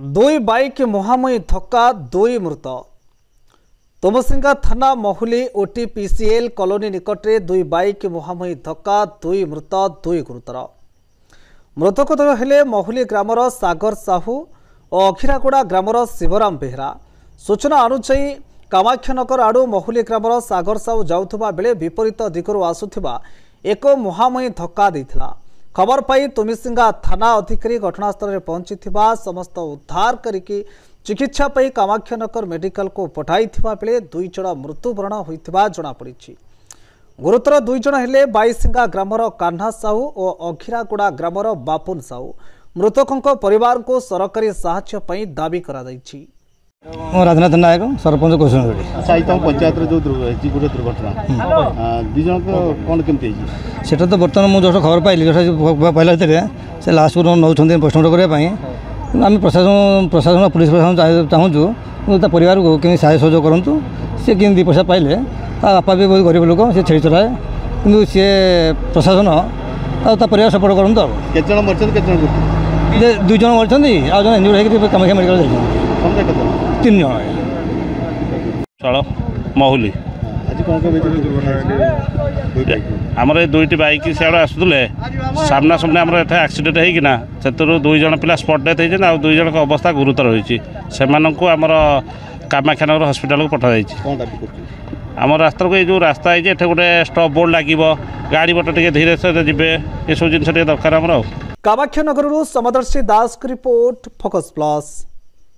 दुई बाइक मुहांमुही धक्का दुई मृत। तोमसिंगा थाना महुली ओटीपीसीएल कॉलोनी निकटरे दुई बाइक मुहांमुही धक्का दुई मृत दुई गुरुतर। मृतक द्वय हेले महुली ग्रामर सागर साहू और अखीरागुड़ा ग्रामर शिवराम बेहरा। सूचना अनुसार कामाक्षनगर आड़ू महुली ग्रामर सागर साहू जाउथुबा बेले विपरीत दिगरु आसुथिबा एक मुहांमुही धक्का देइथिला। खबर पाई तुमिसिंगा थाना अधिकारी घटनास्थल में पहुंची समस्त उद्धार करके चिकित्सा पाई कामाक्षनगर मेडिकल को पठाई बेले दुई जण मृत्युवरण होइथिबा जणा पड़िछि। गुरुतर दुई जण हेले बाईसिंगा ग्रामर कान्हा साहू और अखीरागुड़ा ग्रामर बापुन साहू। मृतकों परिवार को सरकारी सहायता पाई दाबी करा दैछि। राजनाथ नायक सरपंच क्वेश्चन पंचायत गोटे दुर्घटना दुई जन कौन केमती सेटा तो बर्तमान मुझे जस्ट खबर पाइली पाइला भितर से लास्ट को नौ पोस्टमार्टम करने आम प्रशासन पुलिस प्रशासन चाहूँ परिवार को कमी साहय सहयोग करूँ सी कि दी पैसा पाइले बापा भी बहुत गरीब लोक सी छेड़ी चलाए कि सी प्रशासन परिवार सपोर्ट करूँ दुई जन मरती आज जन इंजुरी कामाख्या मेडिकल जाइए 3 जन चलो महुली आमर दुईटी बाइक सियाड़ आसुले सामना सामने आमर एट एक्सीडेंट होना से दुई जन पिला स्पॉट डेथ होती है दुई जन अवस्था गुरुतर होती आमर कामाक्षानगर हॉस्पिटल को पठाई आम रास्ता को जो रास्ता है गोटे स्टॉप बोर्ड लगे गाड़ी मटर टे धीरे से जी ये सब जिन दरकार आमर कामाक्षनगर समदर्शी दास की रिपोर्ट फोकस प्लस।